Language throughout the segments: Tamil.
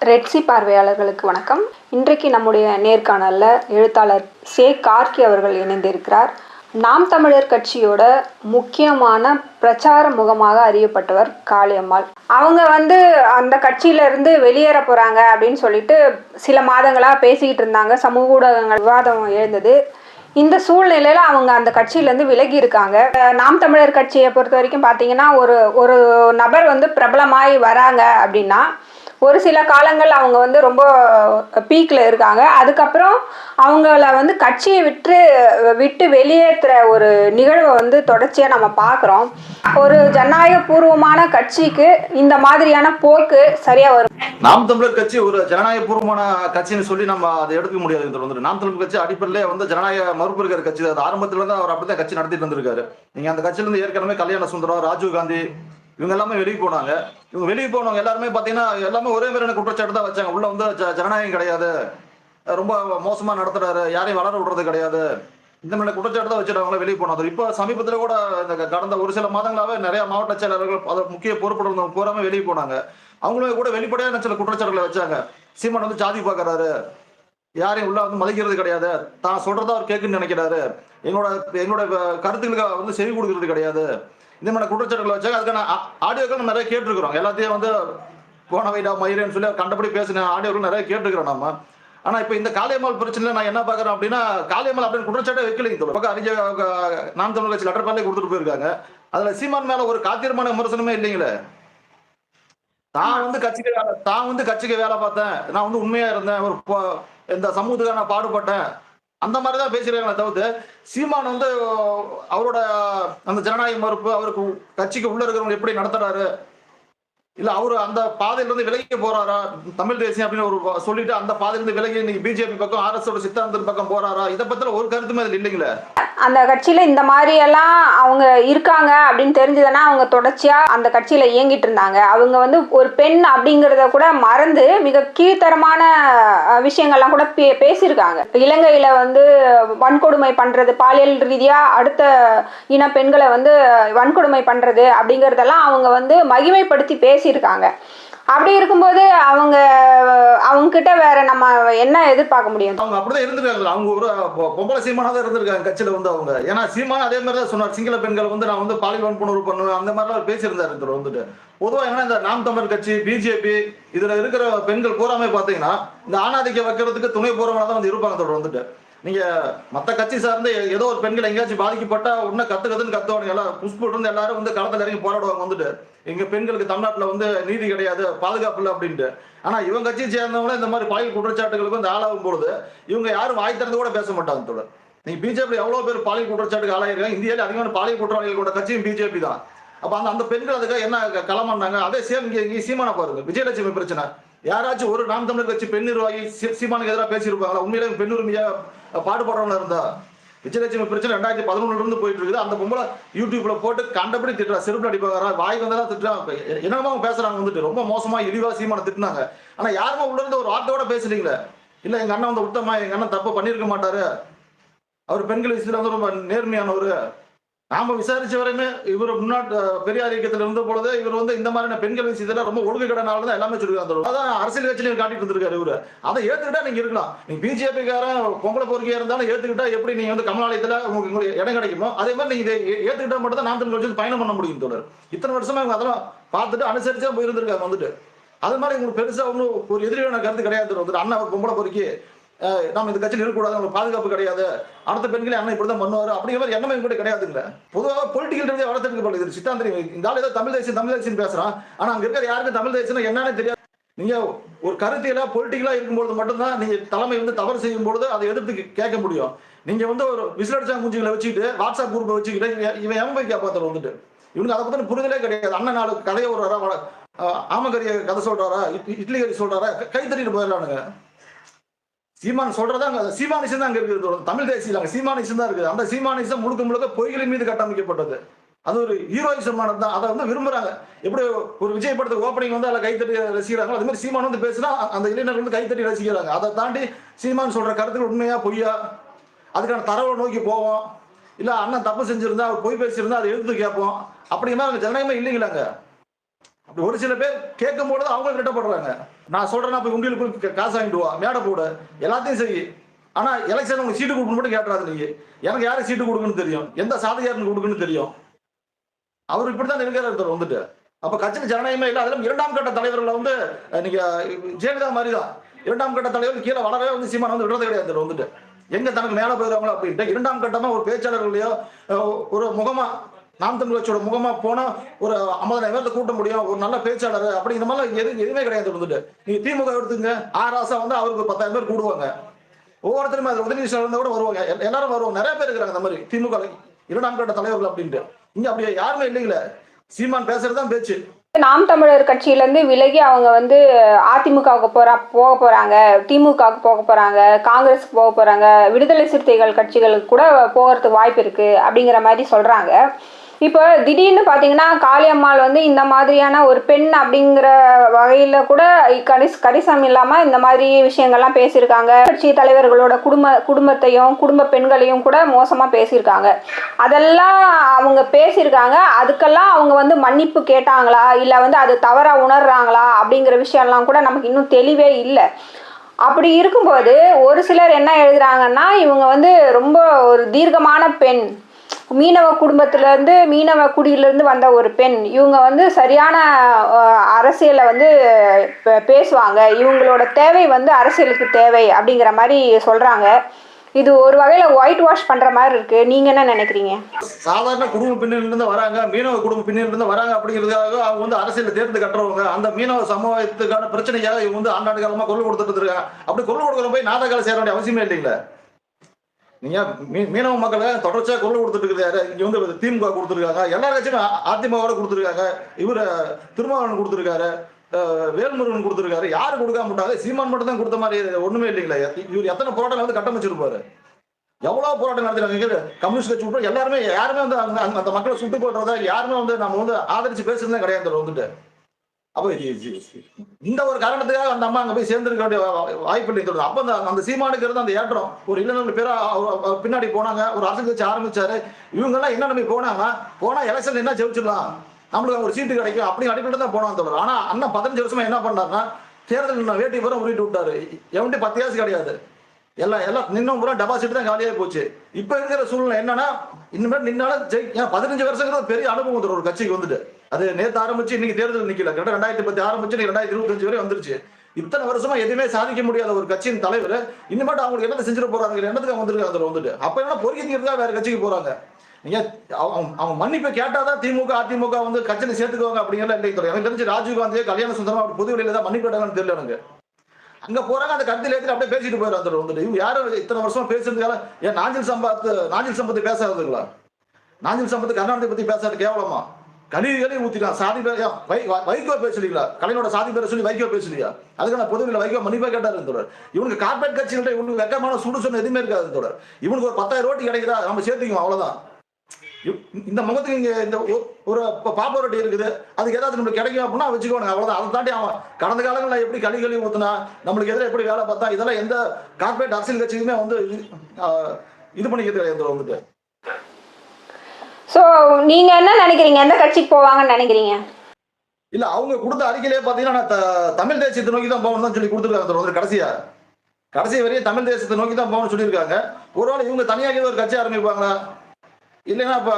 ரெட்சி பார்வையாளர்களுக்கு வணக்கம். இன்றைக்கு நம்முடைய நேர்காணலில் எழுத்தாளர் சே கார்கி அவர்கள் இணைந்திருக்கிறார். நாம் தமிழர் கட்சியோட முக்கியமான பிரச்சார முகமாக அறியப்பட்டவர் காளியம்மாள். அவங்க அந்த கட்சியிலேருந்து வெளியேற போகிறாங்க அப்படின்னு சொல்லிட்டு சில மாதங்களாக பேசிக்கிட்டு இருந்தாங்க. சமூக ஊடகங்கள் விவாதம் எழுந்தது. இந்த சூழ்நிலையில் அவங்க அந்த கட்சியிலேருந்து விலகி இருக்காங்க. நாம் தமிழர் கட்சியை பொறுத்த வரைக்கும் பார்த்தீங்கன்னா ஒரு நபர் பிரபலமாகி வராங்க அப்படின்னா ஒரு சில காலங்கள் அவங்க ரொம்ப பீக்கில் இருக்காங்க. அதுக்கப்புறம் அவங்கள கட்சியை விட்டு வெளியேற்றுற ஒரு நிகழ்வை தொடர்ச்சியாக நம்ம பார்க்குறோம். ஒரு ஜனநாயக பூர்வமான கட்சிக்கு இந்த மாதிரியான போக்கு சரியாக வரும். நாம் தமிழர் கட்சி ஒரு ஜனநாயக பூர்வமான கட்சின்னு சொல்லி நம்ம அதை எடுக்க முடியாது. நாம் தமிழர் கட்சி அடிப்படையிலே ஜனநாயக மறுப்பு இருக்கிற கட்சி. அது ஆரம்பத்துல இருந்து அவர் அப்படித்தான் கட்சி நடத்திட்டு வந்திருக்காரு. நீங்க அந்த கட்சியிலிருந்து ஏற்கனவே கல்யாண சுந்தரம், ராஜீவ் காந்தி இவங்க எல்லாமே வெளியே போனாங்க. இவங்க வெளியே போனவங்க எல்லாருமே பாத்தீங்கன்னா எல்லாமே ஒரே மாதிரியான குற்றச்சாட்டு தான் வச்சாங்க. உள்ள ஜனநாயகம் கிடையாது, ரொம்ப மோசமா நடத்துறாரு, யாரையும் வளர விடுறது கிடையாது, இந்த மாதிரி குற்றச்சாட்டு தான் வச்சுட்டு வெளியே போனாங்க. இப்போ சமீபத்துல கூட இந்த கடந்த ஒரு சில மாதங்களாவே நிறைய மாவட்ட செயலாளர்கள் அதை முக்கிய பொறுப்பு பூராமே வெளியே போனாங்க. அவங்களுமே கூட வெளிப்படையான சில குற்றச்சாட்டுகளை வச்சாங்க. சீமான் ஜாதி பார்க்கறாரு, யாரையும் உள்ள மதிக்கிறது கிடையாது, தான் சொல்றதா அவர் கேட்குன்னு நினைக்கிறாரு, எங்களோட கருத்துக்களுக்கு செவி கொடுக்கறது கிடையாது, இந்த மாதிரி குற்றச்சாட்டுகளை வச்சாங்க. அதுக்கான ஆடியோக்கள் நம்ம நிறைய கேட்டிருக்கிறோம். எல்லாத்தையும் போனவைடா மயிரேன்னு சொல்லி கண்டபடி பேசின ஆடியோக்கள் நிறைய கேட்டுக்கிறோம் நம்ம. ஆனா இப்ப இந்த காளியம்மாள் பிரச்சனையில நான் என்ன பாக்குறேன் அப்படின்னா, காளியம்மாள் அப்படின்னு குற்றச்சாட்டை வைக்கலைங்க. பக்கம் அறிஞர் நாம் தமிழர் கட்சி லெட்டர் பேர்ல கொடுத்துட்டு போயிருக்காங்க. அதுல சீமான் மேல ஒரு காத்திரமான விமர்சனமே இல்லைங்களே. தான் கட்சிக்கு வேலை பார்த்தேன், நான் உண்மையா இருந்தேன், ஒரு இந்த சமூகத்துக்காக நான் பாடுபட்டேன், அந்த மாதிரிதான் பேசுறாங்களே தவிர்த்து சீமான் அவரோட அந்த ஜனநாயக மறுப்பு, அவருக்கு கட்சிக்கு உள்ள இருக்கிறவங்க எப்படி நடத்துறாரு, இல்ல அவரு அந்த பாதையிலிருந்து விலகி போறாரா, தமிழ் தேசியம் அப்படின்னு ஒரு சொல்லிட்டு அந்த பாதையிலிருந்து விலகி இன்னைக்கு பிஜேபி பக்கம் ஆர்எஸ் சித்தாந்தத்தின் பக்கம் போறாரா, இதை பத்தில ஒரு கருத்துமே அதுல இல்லைங்களே. அந்த கட்சியில இந்த மாதிரி எல்லாம் அவங்க இருக்காங்க அப்படின்னு தெரிஞ்சதுன்னா அவங்க தொடர்ச்சியா அந்த கட்சியில இயங்கிட்டு இருந்தாங்க. அவங்க ஒரு பெண் அப்படிங்கிறத கூட மறந்து மிக கீழ்த்தரமான விஷயங்கள்லாம் கூட பேசியிருக்காங்க. இலங்கையில வன்கொடுமை பண்றது, பாலியல் ரீதியா அடுத்த இன பெண்களை வன்கொடுமை பண்றது அப்படிங்கறதெல்லாம் அவங்க மகிமைப்படுத்தி பேசியிருக்காங்க. அப்படி இருக்கும்போது அவங்க கிட்ட வேற நம்ம என்ன எதிர்பார்க்க முடியும்? அவங்க அப்படிதான் இருந்திருக்காங்க. அவங்க ஒரு பொம்பளை சீமானா தான் இருந்திருக்காங்க கட்சியில அவங்க. ஏன்னா சீமான் அதே மாதிரி தான் சொன்னார், சிங்கள பெண்கள் நான் பாலியல் வன்புணர்வு பண்ணுவேன் அந்த மாதிரிலாம் பேசியிருந்தாரு. பொதுவாக ஏன்னா இந்த நாம் தமிழர் கட்சி, பிஜேபி இதுல இருக்கிற பெண்கள் பூராமே பாத்தீங்கன்னா இந்த ஆணாதிக்க வைக்கிறதுக்கு துணை போறவங்க தான் இருப்பாங்க. நீங்க மத்த கட்சி சார்ந்து ஏதோ ஒரு பெண்கள் எங்கேயாச்சும் பாதிக்கப்பட்டா உடனே கத்துவாங்க. எல்லாம் புஷ்புட்டு இருந்து எல்லாரும் களத்துல இறங்கி போராடுவாங்க. எங்க பெண்களுக்கு தமிழ்நாட்டுல நீதி கிடையாது, பாதுகாப்பு இல்லை அப்படின்ட்டு. ஆனா இவங்க கட்சியை சேர்ந்தவங்க இந்த மாதிரி பாலியல் குற்றச்சாட்டுகளுக்கு ஆளாகும் பொழுது இவங்க யாரும் வாய் திறந்து கூட பேச மாட்டாங்க. தொடர் நீங்க பிஜேபி எவ்வளவு பேர் பாலியல் குற்றச்சாட்டுக்கு ஆளாயிருக்காங்க. இந்தியாவில அதிகமான பாலியல் குற்றவாளிகள் கொண்ட கட்சியும் பிஜேபி தான். அப்ப அந்த பெண்கள் அதுக்காக என்ன களமாண்டாங்க. அதே சேம் இங்க சீமான பாருங்க, விஜயலட்சுமி பிரச்சனை. யாராச்சும் ஒரு நாம் தமிழர் கட்சி பெண் நிர்வாகி சீமானுக்கு எதிராக பேசியிருப்பாங்களா? உண்மையிலே பெண் உரிமையா பாடுபடுறவங்களா இருந்தா? விஜயலட்சுமி பிரச்சனை 2011 இருந்து போயிட்டு இருக்குது. அந்த பொம்பளை யூடியூப்ல போட்டு கண்டபடி திட்டுறா, செருப்பு அடிப்பாரா, வாய் வந்ததான் திட்டுறாங்க, என்னமா பேசுறாங்க. ரொம்ப மோசமா இழிவா சீமான திட்டினாங்க. ஆனா யாருமே உள்ள இருந்து ஒரு வார்த்தையோட பேசுறீங்களே. இல்ல எங்க அண்ணன் உத்தமா, எங்க அண்ணன் தப்பு பண்ணிருக்க மாட்டாரு, அவர் பெண்கள் விஷயத்துல ரொம்ப நேர்மையானவர், நாம விசாரிச்ச வரையுமே இவர் முன்னாள் பெரியார் இயக்கத்தில் இருந்த பொழுது இவர் இந்த மாதிரியான பெண்கள் விஷயத்துல ரொம்ப ஒழுங்கு கடனால தான் எல்லாமே சொல்லிருக்காங்க. அதான் அரசியல் கட்சியில காட்டிட்டு இருந்திருக்காரு இவரு. அதை ஏத்துக்கிட்டா நீங்க இருக்கலாம். நீங்க பிஜேபி காரன் பொம்பளை பொறுக்கையா இருந்தாலும் ஏத்துக்கிட்டா எப்படி நீங்க கமலாலயத்துல உங்களுக்கு இடம் கிடைக்குமோ அதே மாதிரி நீங்க இதை ஏத்துக்கிட்டா மட்டும் தான் நாம் தமிழ் கட்சி பயணம் பண்ண முடியும். தொடர் இத்தனை வருஷமா இவங்க அதெல்லாம் பார்த்துட்டு அனுசரிச்சா போயிருந்திருக்காங்க. அது மாதிரி உங்களுக்கு பெருசா ஒரு எதிரியான கருத்து கிடையாது. அண்ணன் ஒரு பொம்பளை பொறுக்கி நம்ம இந்த கட்சியில் இருக்கக்கூடாது, நம்ம பாதுகாப்பு கிடையாது, அடுத்த பெண்களை அண்ணன் இப்படிதான் பண்ணுவாரு அப்படிங்கிற மாதிரி எண்ணமே கூட கிடையாதுங்க. பொதுவாக பொலிட்டிக்கல் வளர்த்துக்கு சித்தாந்தரி இந்த ஆள் ஏதோ தமிழ் தேசியம் பேசுறான். ஆனா அங்க இருக்கிற யாருக்கும் தமிழ் தேசியம் என்னன்னு தெரியாது. நீங்க ஒரு கருத்தியலா பொலிட்டிக்கலா இருக்கும்போது மட்டும்தான் நீங்க தலைமை தவறு செய்யும் பொழுது அதை எதிர்த்து கேட்க முடியும். நீங்க ஒரு விசிலடிச்சா மூஞ்சிகளை வச்சுக்கிட்டு வாட்ஸ்அப் குரூப்பை வச்சுக்கிட்டு இவன் எவன் போய் கேட்பாத்தர் இவனுக்கு அதை பத்தின புரிதலே கிடையாது. அண்ணன் நாலு கதையை விடுறாரா, ஆமகரிய கதை சொல்றாரா, இட்லி கறி சொல்றாரா, கை தட்டிட்டு போயிடலானுங்க. சீமான் சொல்றதா சீமானிசம் தான் அங்க இருக்குது. தமிழ் தேசியம் சீமானிசம் தான் இருக்குது. அந்த சீமானிசம் முழுக்க பொய்களின் மீது கட்டமைக்கப்பட்டது. அது ஒரு ஹீரோயிசமானது தான். அதை விரும்புறாங்க. எப்படி ஒரு விஜய் படத்துக்கு ஓப்பனிங் அதில் கைத்தட்டி ரசிக்கிறாங்க, அது மாதிரி சீமான் பேசினா அந்த இளைஞர்கள் கைத்தட்டி ரசிக்கிறாங்க. அதை தாண்டி சீமான் சொல்ற கருத்துக்கள் உண்மையா பொய்யா அதுக்கான தரவை நோக்கி போவோம். இல்ல அண்ணன் தப்பு செஞ்சிருந்தா அவர் பொய் பேசியிருந்தா அதை எழுத்து கேட்போம். அப்படிங்கிற மாதிரி ஜனநாயகமே இல்லைங்களாங்க. அப்படி ஒரு சில பேர் கேட்கும் பொழுது அவங்க திட்டப்படுறாங்க. நான் சொல்றேன்னா போய் உண்டியலுக்கு காசு வாங்கிட்டு வா, மேடை போடு, எல்லாத்தையும் செய். ஆனா எலெக்ஷன் உங்களுக்கு சீட்டு கொடுக்கணும் மட்டும் கேட்டுறாது. நீங்க எனக்கு யாரும் சீட்டு கொடுக்கணும்னு தெரியும், எந்த சாதியாருக்கு கொடுக்கணும்னு தெரியும். அவர் இப்படித்தான் இருக்கிறார் வந்துட்டு. அப்ப கட்சியில் ஜனநாயகமே இல்லை. அதிலும் இரண்டாம் கட்ட தலைவர்களை வந்து நீங்க ஜெயலலிதா மாதிரி தான் இரண்டாம் கட்ட தலைவர் கீழே வளரவே வந்து சீமான் வந்து விடுறது கிடையாது வந்துட்டு. எங்க தனக்கு மேல போயிடுவாங்களோ அப்படின்ட்டு இரண்டாம் கட்டமா ஒரு பேச்சாளர்களையோ ஒரு முகமா நாம் தமிழ் கட்சியோட முகமா போனா ஒரு 50,000 பேர்த்த கூட்ட முடியும், ஒரு நல்ல பேச்சாளர் அப்படிங்கிற மாதிரி எதுவுமே கிடையாது வந்துட்டு. நீங்க திமுக எடுத்துங்க, ஆராசா வந்து அவருக்கு 10,000 பேர் கூடுவாங்க. ஒவ்வொருத்தருமே அது உதவி இருந்தா கூட வருவாங்க, எல்லாரும் வருவாங்க. நிறைய பேர் இருக்கிறாங்க அந்த மாதிரி திமுக இரண்டாம் கட்ட தலைவர்கள் அப்படின்ட்டு. இங்க அப்படி யாருமே இல்லைங்களே. சீமான் பேசுறதுதான் பேச்சு. நாம் தமிழர் கட்சியிலேருந்து விலகி அவங்க வந்து அதிமுகவுக்கு போக போகிறாங்க, திமுகவுக்கு போக போகிறாங்க, காங்கிரஸுக்கு போக போகிறாங்க, விடுதலை சிறுத்தைகள் கட்சிகளுக்கு கூட போகிறதுக்கு வாய்ப்பு இருக்குது அப்படிங்கிற மாதிரி சொல்கிறாங்க. இப்போ திடீர்னு பார்த்தீங்கன்னா காளியம்மாள் வந்து இந்த மாதிரியான ஒரு பெண் அப்படிங்கிற வகையில் கூட கரிசனம் இல்லாமல் இந்த மாதிரி விஷயங்கள்லாம் பேசியிருக்காங்க. கட்சி தலைவர்களோட குடும்பத்தையும் குடும்ப பெண்களையும் கூட மோசமாக பேசியிருக்காங்க. அதெல்லாம் அவங்க பேசியிருக்காங்க. அதுக்கெல்லாம் அவங்க வந்து மன்னிப்பு கேட்டாங்களா, இல்லை வந்து அது தவறாக உணர்றாங்களா அப்படிங்கிற விஷயம்லாம் கூட நமக்கு இன்னும் தெளிவே இல்லை. அப்படி இருக்கும்போது ஒரு சிலர் என்ன எழுதுறாங்கன்னா, இவங்க வந்து ரொம்ப ஒரு தீர்க்கமான பெண், மீனவ குடும்பத்திலேருந்து மீனவ குடியிலேருந்து வந்த ஒரு பெண், இவங்க வந்து சரியான அரசியலை வந்து பேசுவாங்க, இவங்களோட தேவை வந்து அரசியலுக்கு தேவை அப்படிங்கிற மாதிரி சொல்கிறாங்க. இது ஒரு வகையில் ஒயிட் வாஷ் பண்ணுற மாதிரி இருக்குது. நீங்கள் என்ன நினைக்கிறீங்க? சாதாரண குடும்ப பின்னணியிலிருந்து வராங்க, மீனவ குடும்ப பின்னணியிலிருந்து வராங்க அப்படிங்கிறதுக்காக அவங்க வந்து அரசியல் தேர்ந்து கட்டுறவங்க. அந்த மீனவ சமூகத்துக்கான பிரச்சனையாக இவங்க வந்து ஆண்டாண்டு காலமாக குரல் கொடுத்துட்டு இருக்காங்க. அப்படி குரல் கொடுக்குற போய் நாடகால சேர வேண்டிய அவசியமே இல்லைங்களா? நீங்க மீனவ மக்களுக்காக தொடர்ச்சியா குரல் கொடுத்துட்டு இருக்காரு. இங்க வந்து திமுக கொடுத்துருக்காங்க, எல்லா கட்சியும் அதிமுக கொடுத்துருக்காங்க, இவரு திருமாவளவன் கொடுத்துருக்காரு, வேல்முருகன் கொடுத்துருக்காரு. யாரு கொடுக்காம விட்டாங்க? சீமான் மட்டும் தான் கொடுத்த மாதிரி ஒண்ணுமே இல்லைங்களா? இவர் எத்தனை போராட்டம் வந்து கட்டமைச்சிருப்பாரு, எவ்வளவு போராட்டம் நடத்துறாங்க. கம்யூனிஸ்ட் கட்சி உட்பட எல்லாருமே யாருமே வந்து அந்த மக்களை சுட்டு போடுறதா யாருமே வந்து நம்ம வந்து ஆதரிச்சு பேசுறதுதான் கிடையாது வந்துட்டு. அப்ப இந்த ஒரு காரணத்துக்காக அந்த அம்மா அங்க போய் சேர்ந்திருக்க வேண்டிய வாய்ப்பு இல்லை. அப்ப அந்த சீமானுக்கு இருந்த அந்த ஏற்றம் ஒரு இளைஞர்கள் பேரா பின்னாடி போனாங்க, ஒரு அரசு கட்சி ஆரம்பிச்சாரு. இவங்க எல்லாம் என்ன நம்பி போனாங்கன்னா, போனா எலெக்ஷன் என்ன ஜெயிச்சிடலாம், நம்மளுக்கு ஒரு சீட்டு கிடைக்கும் அப்படி அடிப்படையில் தான் போனான்னு சொல்றாரு. ஆனா அண்ணன் 15 வருஷமா என்ன பண்ணாருன்னா, தேர்தல் வேட்டி பூரா உருட்டு விட்டாரு. எவன்ட்டு 10 காசு கிடையாது, எல்லாம் நின்னும் பூரா டெபாசிட் தான் காலியாகி போச்சு. இப்ப இருக்கிற சூழ்நிலை என்னன்னா, இனிமேல் நின்னாலும் 15 வருஷங்கிறது பெரிய அனுபவம் ஒரு கட்சிக்கு வந்துட்டு. அது நேற்று ஆரம்பிச்சு இன்னைக்கு தேர்தல் நிக்கல, 2010 ஆரம்பிச்சு 2025 வரை வந்துருச்சு. இத்தனை வருஷமா எதுவுமே சாதிக்க முடியாத ஒரு கட்சியின் தலைவர் இனிமேட்டு அவங்களுக்கு என்ன செஞ்சிட போறாங்க, என்னத்துக்கு வந்திருக்காங்க வந்துட்டு. அப்ப என்ன பொறுக்கிறதுக்காக வேற கட்சிக்கு போறாங்க. நீங்க அவங்க மன்னிப்பு கேட்டாதான் திமுக அதிமுக வந்து கட்சியில சேர்த்துக்குவாங்க அப்படிங்கிற இல்லை. எனக்கு தெரிஞ்சு ராஜீவ்காந்தியே கல்யாண சுந்தரமா பொது வெளியில தான் மன்னிப்பு கேட்டாங்கன்னு தெரியல எனக்கு. அங்க போறாங்க, அந்த கருத்தில் ஏற்றி அப்படியே பேசிட்டு போயிடுறாங்க வந்துட்டு. இவங்க யாரும் இத்தனை வருஷமா பேசுறதுக்கால ஏன் நாஞ்சில் சம்பத்து பேசாதுங்களா? நாஞ்சில் சம்பத்து கருணாநிதி பத்தி பேசாது கேவலமா? கலி ஊத்திட்டான். சாதி பேர் வைகோ பேசலீங்களா? கலைஞரோட சாதி பேரை சொல்லி வைகோ பேசலையா? அதுக்கு நான் பொதுவில் வைகோ மன்னிப்பா கேட்டாரு தொடர். இவனுக்கு கார்பரேட் கட்சிகள்ட்ட இவனுக்கு வெக்கமான சுடு சொன்ன எதுவுமே இருக்காது தொடர். இவனுக்கு ஒரு 10,000 ரோட்டி கிடைக்குதா, நம்ம சேர்த்துக்குவோம், அவ்வளவுதான். இந்த முகத்துக்கு இங்க இந்த ஒரு பாப்பா ரொட்டி இருக்குது, அதுக்கு ஏதாவது நம்மளுக்கு கிடைக்கும் அப்படின்னா வச்சுக்கோங்க, அவ்வளவுதான். அதை தாண்டி அவன் கடந்த காலங்களில் எப்படி களி ஊத்துனா, நம்மளுக்கு எதிராக எப்படி வேலை பார்த்தா, இதெல்லாம் எந்த கார்பரேட் அரசியல் கட்சிக்குமே வந்து இது பண்ணிக்கிறது கிடையாது வந்துட்டு. ஸோ நீங்க என்ன நினைக்கிறீங்க, எந்த கட்சிக்கு போவாங்கன்னு நினைக்கிறீங்க? இல்ல அவங்க கொடுத்த அறிக்கையிலே பாத்தீங்கன்னா தமிழ் தேசியத்தை நோக்கி தான் போகணும் தான் சொல்லி கொடுத்துருக்காங்க. கடைசி வரையும் தமிழ் தேசியத்தை நோக்கி தான் போகணும்னு சொல்லியிருக்காங்க. ஒருவேளை இவங்க தனியாக ஒரு கட்சி ஆரம்பிப்பாங்களா, இல்லைன்னா இப்ப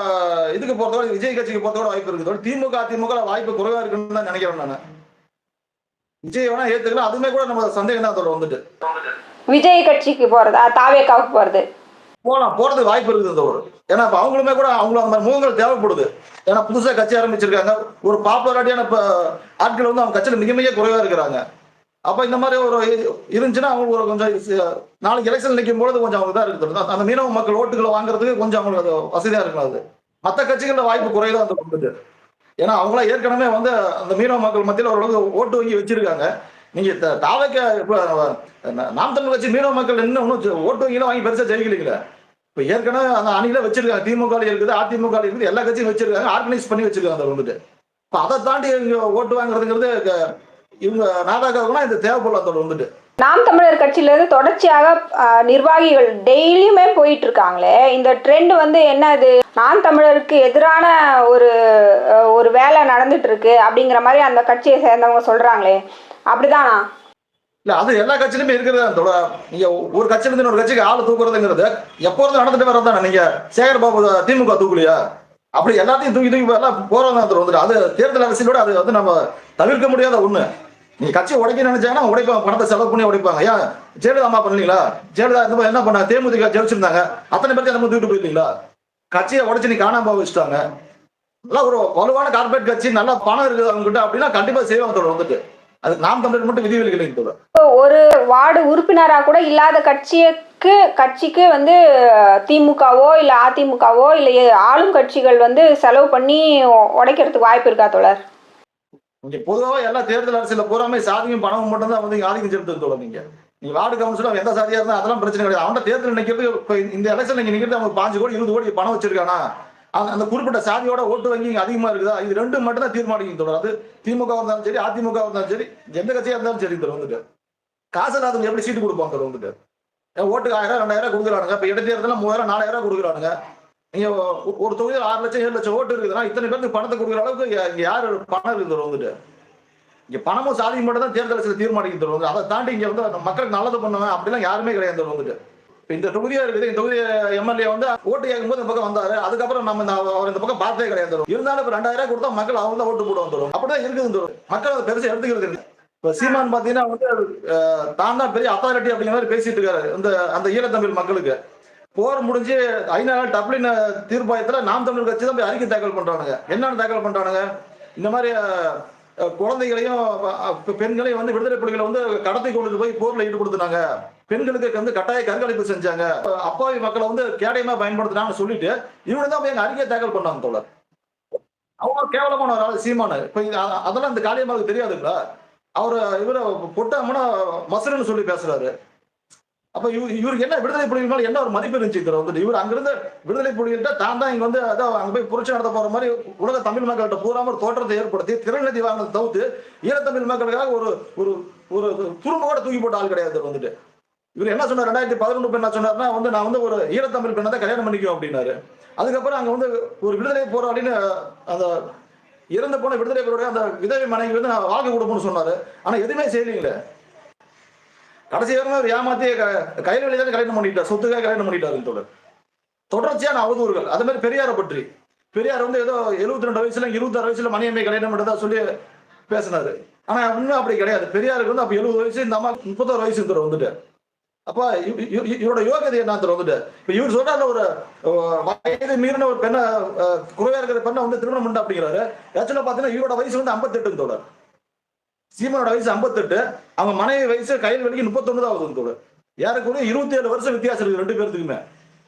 இதுக்கு போறதோட விஜய் கட்சிக்கு போறதோட வாய்ப்பு இருக்குது. திமுக அதிமுக வாய்ப்பு குறைவா இருக்குன்னு தான் நினைக்கிறேன் நான். விஜய் வேணா ஏத்துக்கலாம், அதுமே கூட நம்ம சந்தேகம் தான் அதோட வந்துட்டு. விஜய் கட்சிக்கு போறதா, தாவேக்காவுக்கு போறது போறதுக்கு வாய்ப்பு இருக்குது. ஏன்னா இப்ப அவங்களுமே கூட அவங்களுக்கு அந்த முகங்கள் தேவைப்படுது. ஏன்னா புதுசா கட்சி ஆரம்பிச்சிருக்காங்க, ஒரு பாப்புலராட்டியான ஆட்கள் வந்து அவங்க கட்சியில மிக மிக குறைவா இருக்கிறாங்க. அப்ப இந்த மாதிரி ஒரு இருந்துச்சுன்னா அவங்களுக்கு ஒரு கொஞ்சம் நாளைக்கு எலெக்ஷன் நிற்கும் பொழுது கொஞ்சம் அவங்க தான் இருக்குது. அந்த மீனவ மக்கள் ஓட்டுகளை வாங்குறதுக்கு கொஞ்சம் அவங்களுக்கு வசதியா இருக்கலாம். அது மற்ற கட்சிகள வாய்ப்பு குறைதான் அந்த வந்துட்டு. ஏன்னா அவங்களாம் ஏற்கனவே வந்து அந்த மீனவ மக்கள் மத்தியில் ஓரளவுக்கு ஓட்டு வங்கி வச்சிருக்காங்க. நீங்க தாவைக்க இப்ப நாம் தமிழ் கட்சி மீனவ மக்கள் இன்னும் ஓட்டு வங்கிலாம் வாங்கி பெருசா ஜெயிக்கலீங்களே. இப்ப ஏற்கனவே அந்த அணியில வச்சிருக்காங்க, திமுக இருக்குது, அதிமுக இருக்குது, எல்லா கட்சியும் வச்சிருக்காங்க, ஆர்கனைஸ் பண்ணி வச்சிருக்காங்க வந்துட்டு. இப்ப அதை தாண்டி இவங்க ஓட்டு வாங்குறதுங்கிறது இவங்க நாடாக்காரங்கன்னா இது தேவைப்படலாம் வந்துட்டு. நாம் தமிழர் கட்சியிலேருந்து தொடர்ச்சியாக நிர்வாகிகள் டெய்லியுமே போயிட்டு இருக்காங்களே, இந்த ட்ரெண்ட் வந்து என்னது? நாம் தமிழருக்கு எதிரான ஒரு ஒரு வேலை நடந்துட்டு இருக்கு அப்படிங்கிற மாதிரி அந்த கட்சியை சேர்ந்தவங்க சொல்றாங்களே, அப்படிதானா? இல்ல அது எல்லா கட்சியிலுமே இருக்கிறதா. நீங்க ஒரு கட்சியிலிருந்து இன்னொரு கட்சிக்கு ஆளு தூக்குறதுங்கிறது எப்போ இருந்து நடந்துட்டு வரதானே. நீங்க சேகர் பாபு திமுக தூக்கலையா? அப்படி எல்லாத்தையும் தூக்கி தூக்கி எல்லாம் போறவங்க வந்துடும். அது தேர்தல் அரசியலோட அது வந்து நம்ம தவிர்க்க முடியாத ஒண்ணு. நீ கட்சி உடைக்க நினைச்சாங்கன்னா உடைப்பாங்க, பணத்தை செலவு பண்ணி உடைப்பாங்க. ஏன் ஜெயலலிதா அம்மா பண்ணலீங்களா? ஜெயலலிதா இந்த என்ன பண்ண, தேமுதிக ஜெயிச்சிருந்தாங்க, அத்தனை பேருக்கு நம்ம தூக்கிட்டு போயிருந்தீங்களா? கட்சியை உடைச்சு நீ காணாம போக வச்சுட்டாங்க. நல்லா ஒரு வலுவான கார்பரேட் கட்சி, நல்லா பணம் இருக்குது அவங்க கிட்ட அப்படின்னா கண்டிப்பா செய்வாங்க வந்துட்டு. அது நாம் தமிழர் மட்டும் விதிவிலக்கு. ஒரு வார்டு உறுப்பினரா கூட இல்லாத கட்சிக்கு வந்து திமுகவோ இல்ல அதிமுகவோ இல்ல ஆளும் கட்சிகள் வந்து செலவு பண்ணி உடைக்கிறதுக்கு வாய்ப்பு இருக்கா தோழர்? இங்க பொதுவாக எல்லா தேர்தல் அரசியல பூராமே சாதியும் பணமும் மட்டும் தான் வந்து ஆதிக்கம் செலுத்துறது தோழர். நீங்க வார்டு கவுன்சிலர் எந்த சாதியா இருந்தா அதெல்லாம் பிரச்சனை கிடையாது. அவன் தேர்தல் நிக்கிறது இப்ப இந்த எலெக்ஷன் நீங்க நிக்கிறது அவங்க 5 கோடி 20 கோடி பணம் வச்சிருக்கானா, அந்த குறிப்பிட்ட சாதியோட ஓட்டு வங்கி அதிகமா இருக்குதா, இது ரெண்டு மட்டும் தான் தீர்மானிக்கும் தோழர். அது திமுக இருந்தாலும் சரி, அதிமுக இருந்தாலும் சரி, எந்த கட்சியா இருந்தாலும் சரி தோழர். வந்துட்டு காசு எப்படி சீட்டு கொடுப்பாங்க தோழர். வந்துட்டு ஓட்டுக்கு 1000 2000 கொடுக்குறானுங்க. இப்ப இடைத்தேர்தல 3000 4000 கொடுக்குறானுங்க. நீங்க ஒரு தொகுதியில் 6 லட்சம் 7 லட்சம் ஓட்டு இருக்குதுன்னா இத்தனை பேருக்கு பணத்தை கொடுக்குற அளவுக்கு இங்க யாரு பணம் இருக்குது வந்துட்டு. இங்க பணமும் சாதியும் மட்டும் தான் தேர்தல் அரசியல் தீர்மானிக்க தருவாங்க. அதை தாண்டி இங்க வந்து மக்களுக்கு நல்லது பண்ணுவேன் அப்படிலாம் யாருமே கிடையாது வந்துட்டு. இப்ப இந்த தொகுதியா இருக்குது, இந்த தொகுதி எம்எல்ஏ வந்து ஓட்டு கேட்கும் போது இந்த பக்கம் வந்தாரு, அதுக்கப்புறம் நம்ம அவர் இந்த பக்கம் பார்த்தே கிடையாது. இருந்தாலும் இப்ப 2000 கொடுத்தா மக்கள் அவங்க தான் ஓட்டு போட வந்துடும். அப்படிதான் இருக்குது. மக்கள் அதை பெருசா எடுத்துக்கிறது இல்லை. இப்ப சீமான் பாத்தீங்கன்னா வந்து தான் தான் பெரிய அத்தாரிட்டி அப்படிங்கிற மாதிரி பேசிட்டு இருக்காரு அந்த ஈழத்தமிழ் மக்களுக்கு. போர் முடிஞ்சு ஐநா டப்ளின் தீர்ப்பாயத்துல நாம் தமிழ் கட்சி தான் போய் அறிக்கை தாக்கல் பண்றானுங்க. என்னன்னு தாக்கல் பண்றானுங்க? இந்த மாதிரி குழந்தைகளையும் பெண்களையும் வந்து விடுதலை புலிகளை வந்து கடத்தி கொண்டு போய் போர்ல ஈடுபடுத்தினாங்க, பெண்களுக்கு வந்து கட்டாய கண்காணிப்பு செஞ்சாங்க, அப்பாவி மக்களை வந்து கேடயமா பயன்படுத்தினாங்கன்னு சொல்லிட்டு இவங்க தான் போய் எங்க அறிக்கை தாக்கல் பண்ணாங்க தோழர். அவங்க கேவலமான ஒரு ஆள் சீமானு. இப்ப அதெல்லாம் இந்த காளியம்மாவுக்கு தெரியாதுங்களா? அவரு இவர பொட்டாமனா மசுரன்னு சொல்லி பேசுறாரு. அப்ப இவருக்கு என்ன விடுதலை புலிகள் என்ன ஒரு மதிப்பு இருந்துச்சு வந்துட்டு. இவர் அங்கிருந்து விடுதலை புலிகள்கிட்ட தான் தான் இங்க வந்து அதான் அங்க போய் புரட்சி நடத்த போற மாதிரி உலக தமிழ் மக்கள்கிட்ட பூராம ஒரு தோற்றத்தை ஏற்படுத்தி திறநிதி வாங்கினதை தவிர்த்து ஈழத்தமிழ் மக்களுக்காக ஒரு ஒரு ஒரு துரும்ப கூட தூக்கி போட்ட ஆள் கிடையாது வந்துட்டு. இவர் என்ன சொன்னார் 2011 என்ன சொன்னார்னா வந்து நான் வந்து ஒரு ஈழத்தமிழ் பெண்ணை தான் கல்யாணம் பண்ணிக்குவேன் அப்படின்னாரு. அதுக்கப்புறம் அங்க வந்து ஒரு விடுதலை போராடின்னு அந்த இறந்து போன விடுதலை போராடி அந்த விதவை மனைவி வந்து நான் வாழ்க்கை கொடுப்போம்னு சொன்னாரு. ஆனா எதுவுமே செய்யலீங்களே. கடைசி வரைக்கும் ஒரு ஏமாத்தி கையில் வெளியே கல்யாணம் பண்ணிட்டார், சொத்துக்காக கல்யாணம் பண்ணிட்டாரு தோழர். தொடர்ச்சியான அவதூறுகள். அது மாதிரி பெரியாரை பற்றி பெரியார் வந்து ஏதோ 72 வயசுல 26 வயசுல மணியம்மை கல்யாணம் பண்ணதா சொல்லி பேசினாரு. ஆனா உண்மை அப்படி கிடையாது. பெரியாருக்கு வந்து அப்ப 70 வயசு, இந்த அம்மா 31 வயசு வந்துட்டு. அப்ப இவரோட யோகியதை என்ன வந்துட்டு. இப்ப இவர் சொல்றாரு ஒரு வயது மீறின ஒரு பெண்ணை குறைவா இருக்கிற பெண்ணை வந்து திருமணம் பண்ண அப்படிங்கிறாரு. ஆக்சுவலா பாத்தீங்கன்னா இவரோட வயசு வந்து 58 தோழர். சீமானோட வயசு 58, அவன் மனைவி வயசு கையில் வெளிக்கு 31 தான் ஆகுது தோழர். யாருக்குரிய 27 வருஷம் வித்தியாசம் இருக்கு ரெண்டு பேருக்குமே.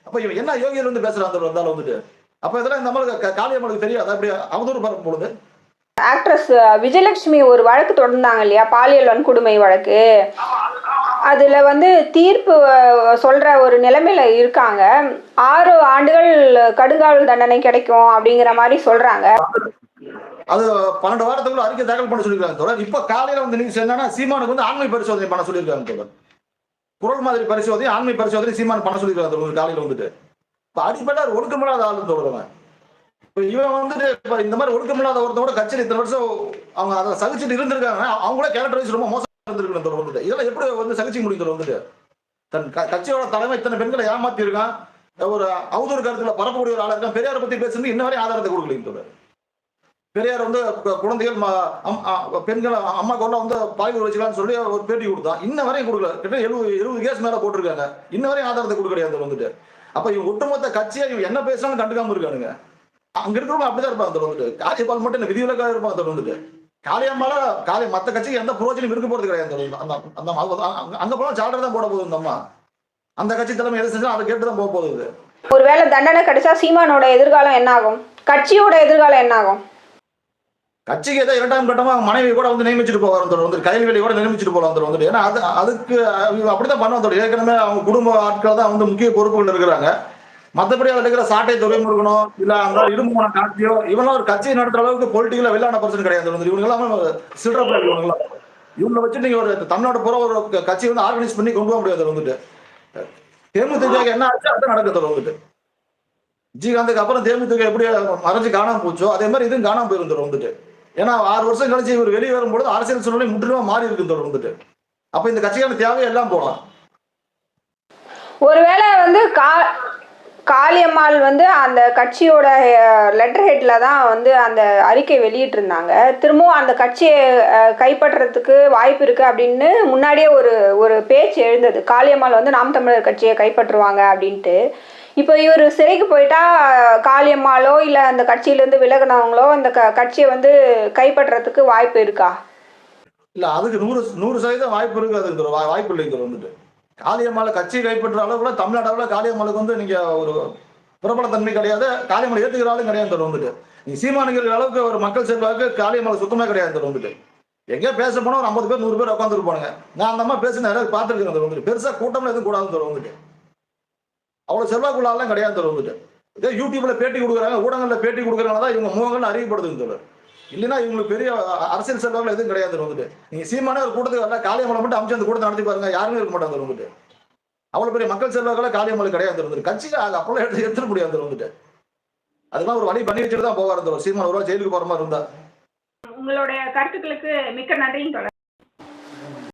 அப்ப இவன் என்ன யோகியில் வந்து பேசுறான் வந்தாலும் வந்துட்டு. அப்ப இதெல்லாம் நம்மளுக்கு காளியம்மனுக்கு தெரியாது அப்படி அவதூறு பரப்பும் பொழுது. ஆக்ட்ரஸ் விஜயலட்சுமி ஒரு வழக்கு தொடர்ந்தாங்க இல்லையா, பாலியல் வன்கொடுமை வழக்கு. அதுல வந்து தீர்ப்பு சொல்ற ஒரு நிலைமையில இருக்காங்க. 6 ஆண்டுகள் கடுங்காவல் தண்டனை கிடைக்கும் அப்படிங்கிற மாதிரி சொல்றாங்க. அது 12 வாரத்துக்குள்ள அறிக்கை தாக்கல் பண்ண சொல்லியிருக்காங்க தோழர். இப்ப காலையில வந்து நியூஸ் என்னன்னா சீமானுக்கு வந்து ஆண்மை பரிசோதனை பண்ண சொல்லியிருக்காங்க தோழர். குரல் மாதிரி பரிசோதனை, ஆண்மை பரிசோதனை சீமான் பண்ண சொல்லியிருக்காங்க தோழர் காலையில வந்துட்டு. இப்ப அடிப்படை ஒழுக்கமில்லாத ஆளு தோழர். இப்ப இவன் வந்துட்டு இப்ப இந்த மாதிரி ஒழுக்கமில்லாத ஒருத்தோட கட்சியில் இத்தனை வருஷம் அவங்க அதை சகிச்சுட்டு இருந்திருக்காங்க. அவங்களே கேரக்டர் வைஸ் ரொம்ப மோசம் இருந்திருக்கு தோழர் வந்துட்டு. இதெல்லாம் எப்படி வந்து சகிச்சு முடியும் வந்துட்டு. தன் கட்சியோட தலைமை இத்தனை பெண்களை ஏமாத்தி இருக்கான், ஒரு அவதூறு கருத்துல பரப்பக்கூடிய ஒரு ஆளா இருக்கான். பெரியாரை பத்தி பேசுறது இன்ன வரையும் ஆதாரத்தை கொடுக்கலையும் தோழர். பெரியார் வந்து குழந்தைகள் பெண்கள் அம்மா கொண்டா வந்து பாய்வு வச்சுக்கலாம்னு சொல்லி ஒரு பேட்டி கொடுத்தான். இன்ன வரையும் கொடுக்கல. கிட்ட 70 கேஸ் மேல போட்டிருக்காங்க. இன்ன வரையும் ஆதாரத்தை கொடுக்க கிடையாது வந்துட்டு. அப்ப இவங்க ஒட்டுமொத்த கட்சியா இவங்க என்ன பேசணும்னு கண்டுக்காம இருக்கானுங்க. அங்க இருக்கிறவங்க அப்படிதான் இருப்பாங்க வந்துட்டு. காளியம்மாள் மட்டும் என்ன விதிவிலக்காக இருப்பாங்க வந்துட்டு. காளியம்மால மத்த கட்சிக்கு எந்த பிரயோஜனம் இருக்க போறது கிடையாது. அங்க போனா சார்டர் தான் போட போகுது இந்த அம்மா. அந்த கட்சி தலைமை எது செஞ்சா அதை கேட்டுதான் போக போகுது. ஒருவேளை தண்டனை கிடைச்சா சீமானோட எதிர்காலம் என்ன ஆகும்? கட்சியோட எதிர்காலம் என்ன ஆகும்? கட்சிக்கு ஏதோ 2ஆம் கட்டமா மனைவி கூட வந்து நியமிச்சுட்டு போவார் வந்து கையில் வேலையை கூட நியமிச்சுட்டு போலாம் வந்துட்டு. ஏன்னா அதுக்கு அப்படிதான் பண்ணுவோம். ஏற்கனவே அவங்க குடும்ப ஆட்கள் தான் வந்து முக்கிய பொறுப்புகள் இருக்கிறாங்க. மற்றபடி அதில் இருக்கிற சாட்டை துறை முருகணும் இல்ல அந்த இடுமுகன காட்சியோ இவெல்லாம் ஒரு கட்சியை நடத்துற அளவுக்கு பொலிட்டிக்கலா வெளியான பர்சன் கிடையாது. இவங்க எல்லாம் சில்லற இவங்கெல்லாம் இவங்களை வச்சு நீங்க ஒரு தமிழ்நாடு பூரா ஒரு கட்சி வந்து ஆர்கனைஸ் பண்ணி கொண்டு போக முடியாது வந்துட்டு. தேமுதிக என்ன ஆச்சு அதான் நடக்குது வந்துட்டு. விஜயகாந்துக்கு அப்புறம் தேமுதிக எப்படி மறைஞ்சு காணாம போச்சோ அதே மாதிரி இதுவும் காணாம போயிருந்துடும் வந்துட்டு. ஏன்னா 6 வருஷம் கழிச்சு இவர் வெளியே வரும்போது அரசியல் சூழ்நிலை முற்றிலுமா மாறி இருக்கு வந்துட்டு. அப்ப இந்த கட்சிக்கான தேவை எல்லாம் போகலாம். ஒருவேளை வந்து காளியம்மாள் வந்து அந்த கட்சியோட லெட்டர் ஹெட்ல தான் வந்து அந்த அறிக்கை வெளியிட்டிருந்தாங்க. திரும்பவும் அந்த கட்சியை கைப்பற்றுறதுக்கு வாய்ப்பு இருக்கு அப்படின்னு முன்னாடியே ஒரு பேச்சு எழுந்தது. காளியம்மாள் வந்து நாம் தமிழர் கட்சியை கைப்பற்றுவாங்க அப்படின்ட்டு. இப்போ இவர் சிறைக்கு போயிட்டா காளியம்மாளோ இல்லை அந்த கட்சியிலேருந்து விலகினவங்களோ அந்த கட்சியை வந்து கைப்பற்றுறதுக்கு வாய்ப்பு இருக்கா? இல்ல அதுக்கு 100% வாய்ப்பு இருக்கு. அது வாய்ப்பு இல்லைங்கிற வந்துட்டு. காளியம்மாளை கட்சியை கைப்பற்ற அளவுல தமிழ்நாடு அளவுல காளியம்மாளுக்கு வந்து நீங்க ஒரு பிரபலத்தன்மை கிடையாது. காளியம்மாளை ஏத்துக்கிற ஆளும் கிடையாது வந்துட்டு. நீ சீமானுங்கிற அளவுக்கு ஒரு மக்கள் செல்வாக்கு காளியம்மாளை சுத்தமே கிடையாது வந்துட்டு. எங்கேயோ பேச போனா ஒரு 50 பேர் 100 பேர் உட்காந்துருப்பானுங்க. நான் அந்த அம்மா பேசின யாராவது பார்த்துருக்கேன் வந்துட்டு. பெருசா கூட்டம்ல எதுவும் கூடாதுன்னு வந்துட்டு. அவ்வளவு செல்வாக்குள்ள ஆளும் கிடையாது வந்துட்டு. இதே யூடியூப்ல பேட்டி கொடுக்குறாங்க, ஊடகங்கள்ல பேட்டி கொடுக்குறாங்க தான் இவங்க முகங்கள் அறியப்படுதுன்னு சொல்லு. இல்லைன்னா இவங்களுக்கு பெரிய அரசியல் செல்வாக்குல எதுவும் கிடையாது வந்துட்டு. நீங்க சீமானே ஒரு கூட்டத்துக்கு வரல, காளியம்மாளை மட்டும் அமைச்சு அந்த கூட்டத்தை நடத்தி பாருங்க, யாருமே இருக்க மாட்டாங்க வந்துட்டு. அவ்வளவு பெரிய மக்கள் செல்வாக்குல காளியம்மாளை கிடையாது இருந்தது. கட்சிக்கு அப்பெல்லாம் எடுத்துட முடியாது வந்துட்டு. அதெல்லாம் ஒரு வழி பண்ணி வச்சுட்டு தான் போவார். சீமான் ஒரு ஜெயிலுக்கு போற மாதிரி இருந்தா. உங்களுடைய கருத்துக்களுக்கு மிக்க நன்றின்னு